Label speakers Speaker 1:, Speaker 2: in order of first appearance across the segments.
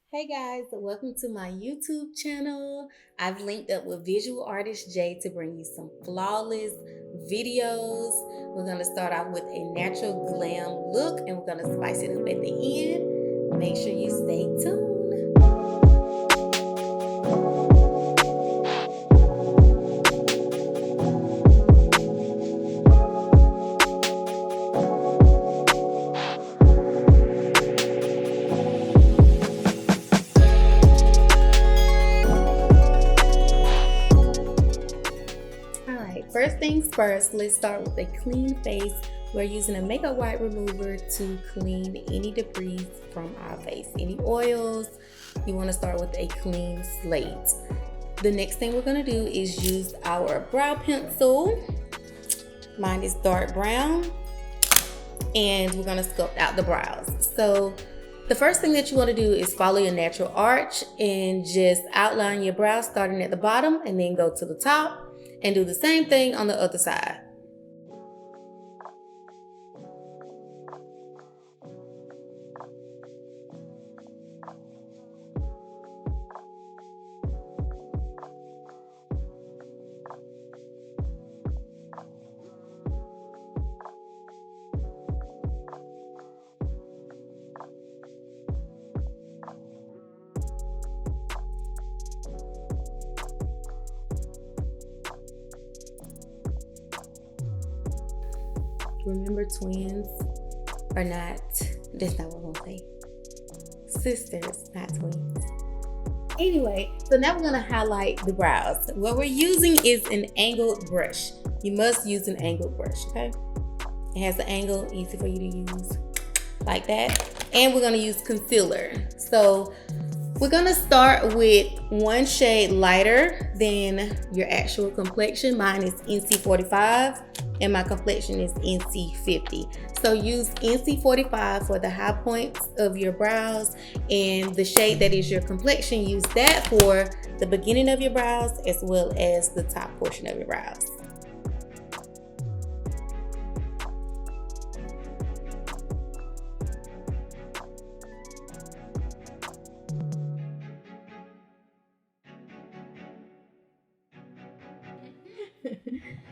Speaker 1: Hey guys, welcome to my YouTube channel. I've linked up with visual artist Jay to bring you some flawless videos. We're going to start off with a natural glam look and we're going to spice it up at the end. Make sure you stay tuned. First things first, let's start with a clean face. We're using a makeup wipe remover to clean any debris from our face, any oils. You want to start with a clean slate. The next thing we're going to do is use our brow pencil. Mine is dark brown, and we're going to sculpt out the brows. So the first thing that you want to do is follow your natural arch and just outline your brows starting at the bottom and then go to the top. And do the same thing on the other side. Remember, twins are not, that's not what I'm gonna say. Sisters, not twins. Anyway, so now we're gonna highlight the brows. What we're using is an angled brush. You must use an angled brush, okay? It has an angle, easy for you to use, like that. And we're gonna use concealer. So we're gonna start with one shade lighter than your actual complexion. Mine is NC45 and my complexion is NC50. So use NC45 for the high points of your brows, and the shade that is your complexion, use that for the beginning of your brows as well as the top portion of your brows.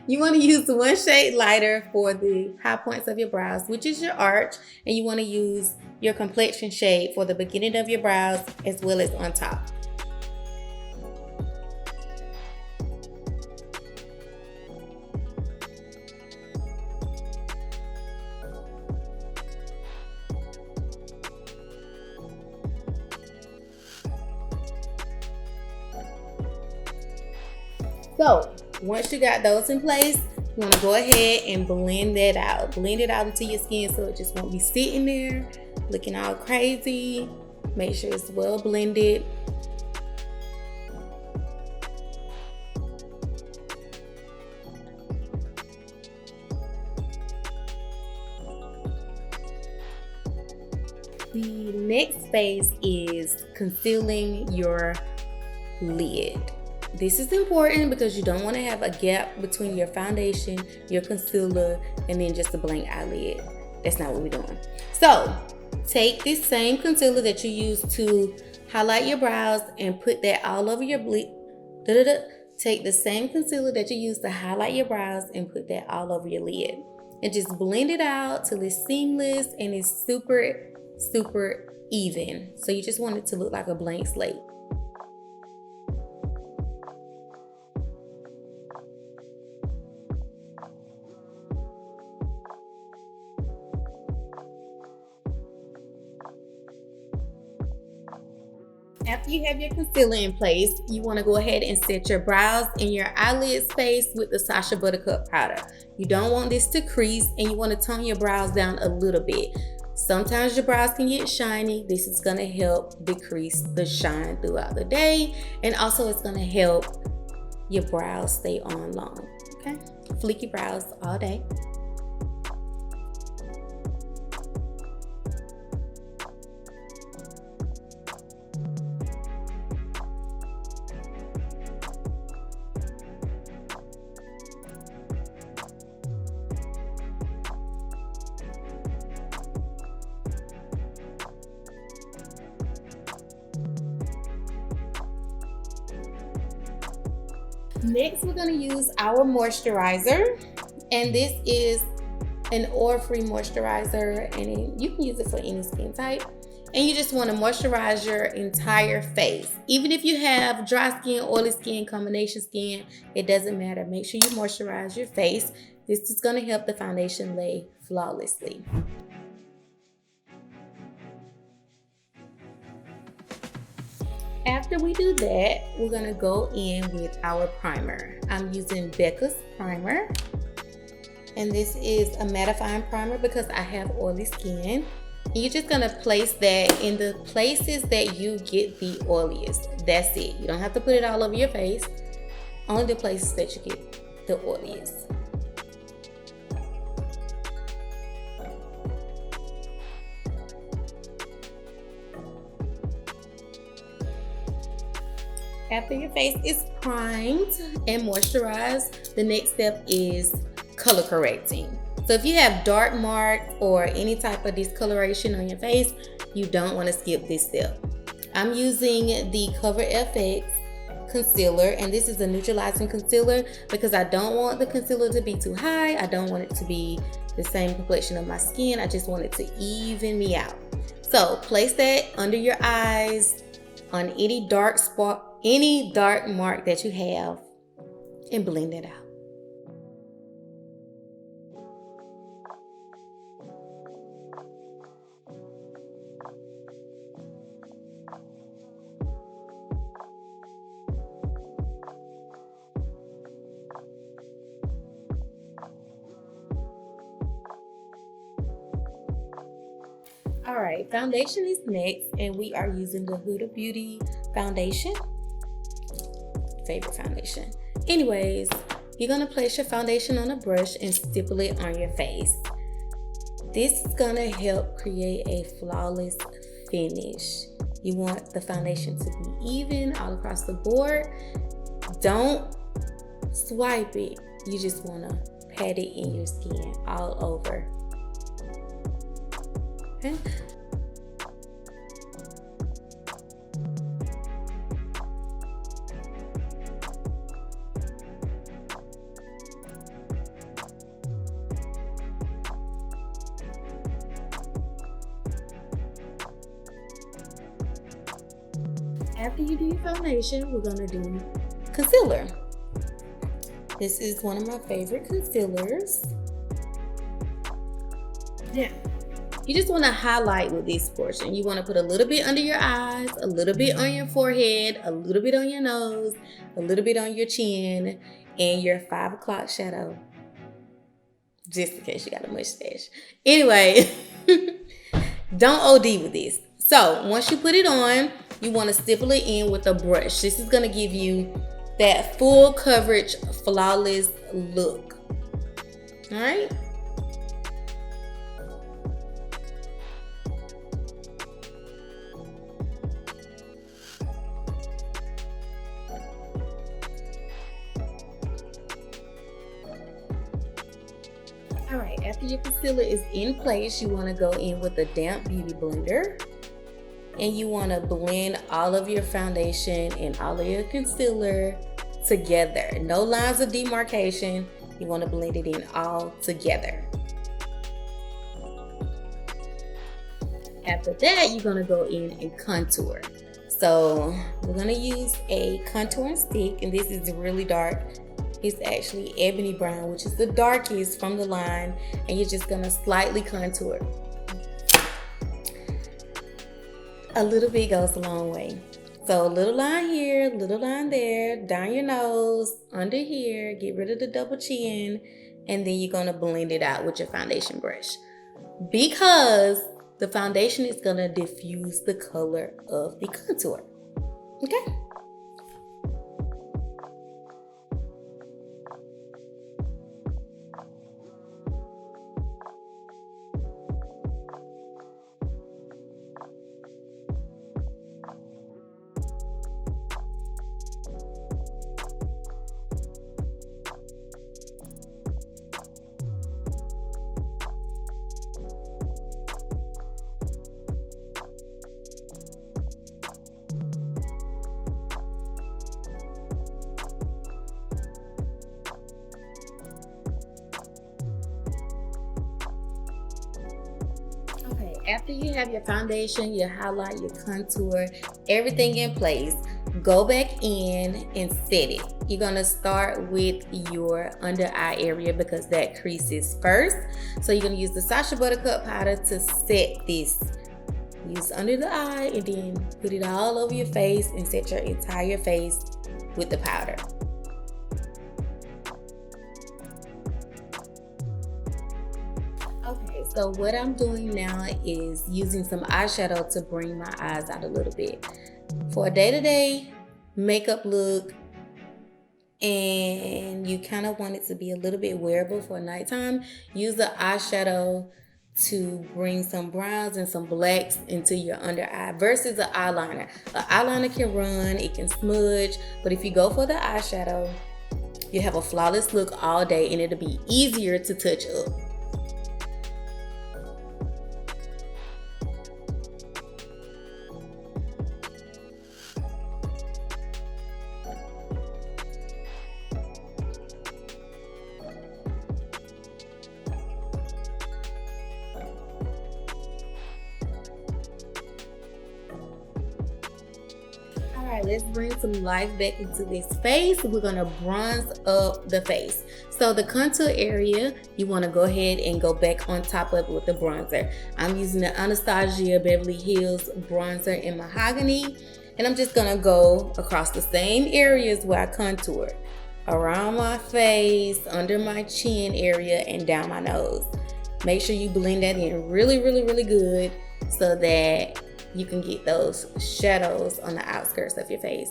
Speaker 1: You want to use one shade lighter for the high points of your brows, which is your arch, and you want to use your complexion shade for the beginning of your brows as well as on top. So once you got those in place, you want to go ahead and blend that out. Blend it out into your skin so it just won't be sitting there looking all crazy. Make sure it's well blended. The next phase is concealing your lid. This is important because you don't want to have a gap between your foundation, your concealer, and then just a blank eyelid. That's not what we're doing. So take this same concealer that you use to highlight your brows and put that all over your Take the same concealer that you use to highlight your brows and put that all over your lid. And just blend it out till it's seamless and it's super, super even. So you just want it to look like a blank slate. After you have your concealer in place, you want to go ahead and set your brows and your eyelid space with the Sacha Buttercup powder. You don't want this to crease, and you want to tone your brows down a little bit. Sometimes your brows can get shiny. This is going to help decrease the shine throughout the day, and also it's going to help your brows stay on long. Okay, fleeky brows all day. Next, we're going to use our moisturizer, and this is an oil-free moisturizer, and you can use it for any skin type. And you just want to moisturize your entire face. Even if you have dry skin, oily skin, combination skin, it doesn't matter. Make sure you moisturize your face. This is going to help the foundation lay flawlessly. After we do that, we're going to go in with our primer. I'm using Becca's primer. And this is a mattifying primer because I have oily skin. And you're just going to place that in the places that you get the oiliest. That's it. You don't have to put it all over your face. Only the places that you get the oiliest. After your face is primed and moisturized, the next step is color correcting. So if you have dark marks or any type of discoloration on your face, you don't want to skip this step. I'm using the Cover FX concealer, and this is a neutralizing concealer because I don't want the concealer to be too high. I don't want it to be the same complexion of my skin. I just want it to even me out. So place that under your eyes, on any dark spot, any dark mark that you have, and blend it out. All right, foundation is next, and we are using the Huda Beauty foundation. Favorite foundation. Anyways, you're gonna place your foundation on a brush and stipple it on your face. This is gonna help create a flawless finish. You want the foundation to be even all across the board. Don't swipe it. You just wanna pat it in your skin all over. Okay. After you do your foundation, we're gonna do concealer. This is one of my favorite concealers. Now, you just want to highlight with this portion. You want to put a little bit under your eyes, a little bit on your forehead, a little bit on your nose, a little bit on your chin, and your 5 o'clock shadow. Just in case you got a mustache. Anyway, don't OD with this. So once you put it on, you want to stipple it in with a brush. This is going to give you that full coverage, flawless look. All right. All right, after your concealer is in place, you want to go in with a damp beauty blender, and you want to blend all of your foundation and all of your concealer together. No lines of demarcation. You want to blend it in all together. After that, you're going to go in and contour. So we're going to use a contouring stick, and this is really dark. It's actually ebony brown, which is the darkest from the line, and you're just gonna slightly contour. A little bit goes a long way. So a little line here, little line there, down your nose, under here, get rid of the double chin, and then you're gonna blend it out with your foundation brush. Because the foundation is gonna diffuse the color of the contour, okay? after you have your foundation, your highlight, your contour, everything in place, go back in and set it. You're gonna start with your under eye area because that creases first. So you're gonna use the Sacha Buttercup powder to set this. Use under the eye and then put it all over your face and set your entire face with the powder. Okay, so what I'm doing now is using some eyeshadow to bring my eyes out a little bit. For a day-to-day makeup look, and you kind of want it to be a little bit wearable for nighttime, use the eyeshadow to bring some browns and some blacks into your under eye versus an eyeliner. An eyeliner can run, it can smudge, but if you go for the eyeshadow, you have a flawless look all day and it'll be easier to touch up. Alright, let's bring some life back into this face. We're gonna bronze up the face. So the contour area, you wanna go ahead and go back on top of it with the bronzer. I'm using the Anastasia Beverly Hills bronzer in Mahogany, and I'm just gonna go across the same areas where I contour. Around my face, under my chin area, and down my nose. Make sure you blend that in really, really, really good so that you can get those shadows on the outskirts of your face.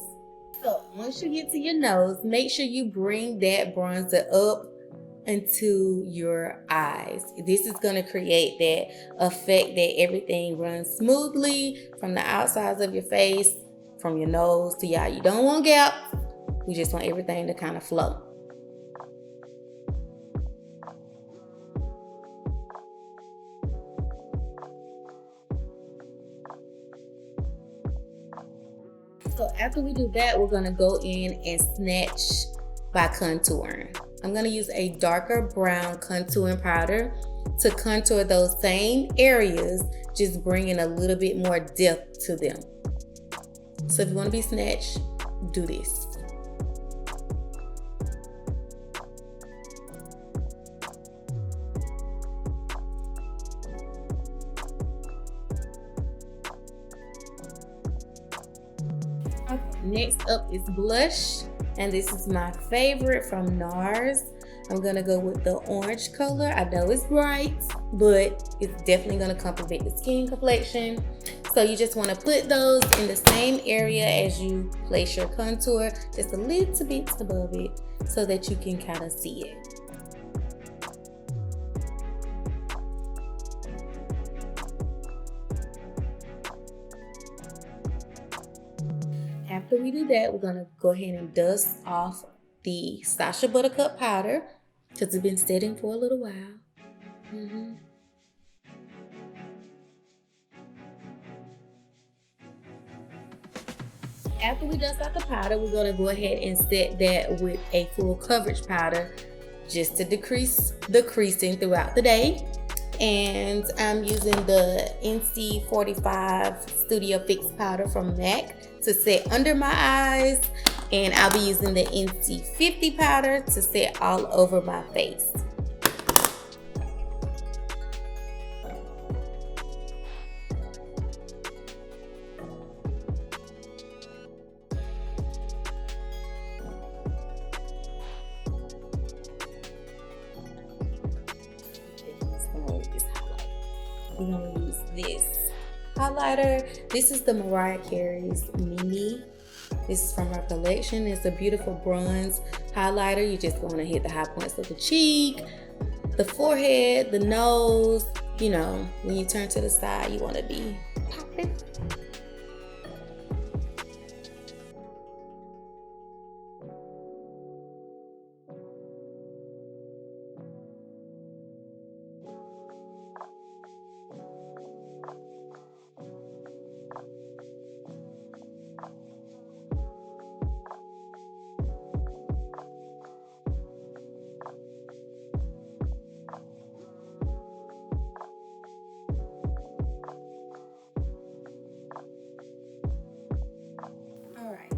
Speaker 1: So once you get to your nose, make sure you bring that bronzer up into your eyes. This is going to create that effect that everything runs smoothly from the outsides of your face, from your nose to your eye. You don't want gaps. We just want everything to kind of flow. So after we do that, we're gonna go in and snatch by contouring. I'm gonna use a darker brown contouring powder to contour those same areas, just bringing a little bit more depth to them. So if you wanna be snatched, do this. Next up is blush, and this is my favorite from NARS. I'm gonna go with the orange color. I know it's bright, but it's definitely gonna complement the skin complexion. So you just wanna put those in the same area as you place your contour, just a little bit above it so that you can kind of see it. After we do that, we're gonna go ahead and dust off the Sacha Buttercup powder because it's been setting for a little while. After we dust off the powder, we're gonna go ahead and set that with a full coverage powder just to decrease the creasing throughout the day. And I'm using the NC45 Studio Fix powder from MAC to set under my eyes, and I'll be using the NC50 powder to set all over my face. We're gonna use this highlighter. This is the Mariah Carey's Mimi. This is from her collection. It's a beautiful bronze highlighter. You just want to hit the high points of the cheek, the forehead, the nose. You know, when you turn to the side, you want to be popping.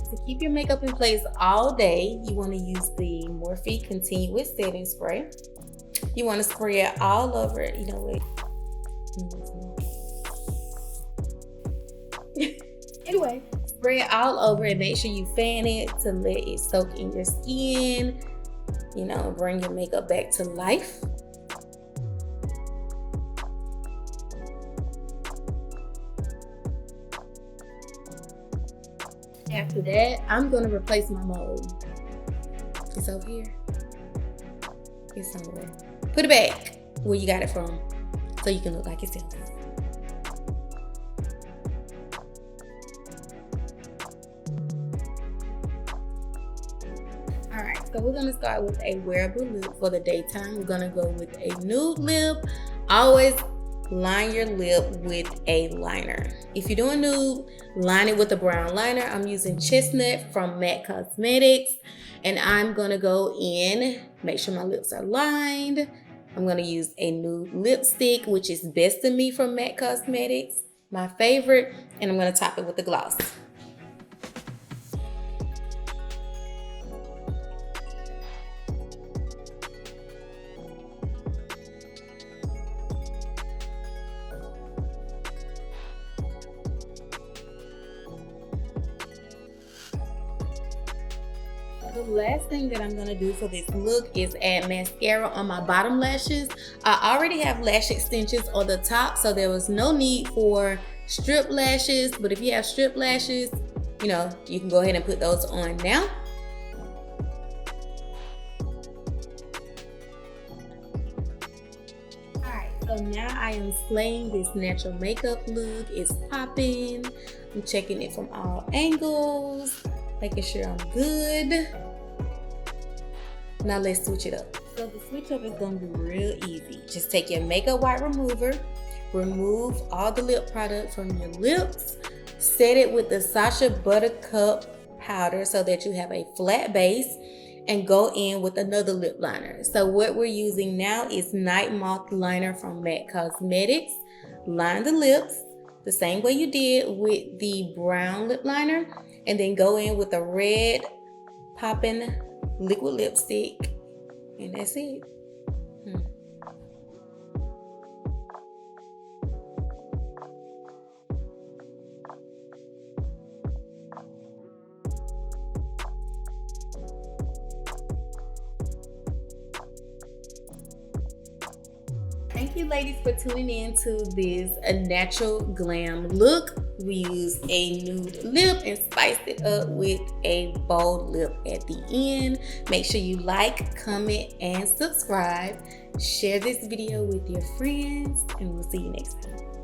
Speaker 1: to keep your makeup in place all day, you want to use the Morphe Continuous Setting Spray. You want to spray it all over. You know what? Anyway, spray it all over and make sure you fan it to let it soak in your skin. You know, bring your makeup back to life. After that, I'm gonna replace my mold. It's over here. It's somewhere. Put it back where you got it from so you can look like yourself. Alright, so we're gonna start with a wearable lip for the daytime. We're gonna go with a nude lip. Always line your lip with a liner. If you're doing nude, line it with a brown liner. I'm using Chestnut from MAC Cosmetics, and I'm gonna go in, make sure my lips are lined. I'm gonna use a nude lipstick, which is Best of Me from MAC Cosmetics, my favorite, and I'm gonna top it with the gloss. The last thing that I'm gonna do for this look is add mascara on my bottom lashes. I already have lash extensions on the top, so there was no need for strip lashes, but if you have strip lashes, you know, you can go ahead and put those on now. Alright, so now I am slaying this natural makeup look. It's popping. I'm checking it from all angles, making sure I'm good. Now let's switch it up. So the switch up is gonna be real easy. Just take your makeup wipe remover, remove all the lip product from your lips, set it with the Sacha Buttercup powder so that you have a flat base, and go in with another lip liner. So what we're using now is Night Moth liner from MAC Cosmetics. Line the lips the same way you did with the brown lip liner, and then go in with a red popping liquid lipstick, and that's it. Thank you, ladies, for tuning in to this Natural Glam Look. We used a nude lip and spiced it up with a bold lip at the end. Make sure you like, comment, and subscribe. Share this video with your friends, and we'll see you next time.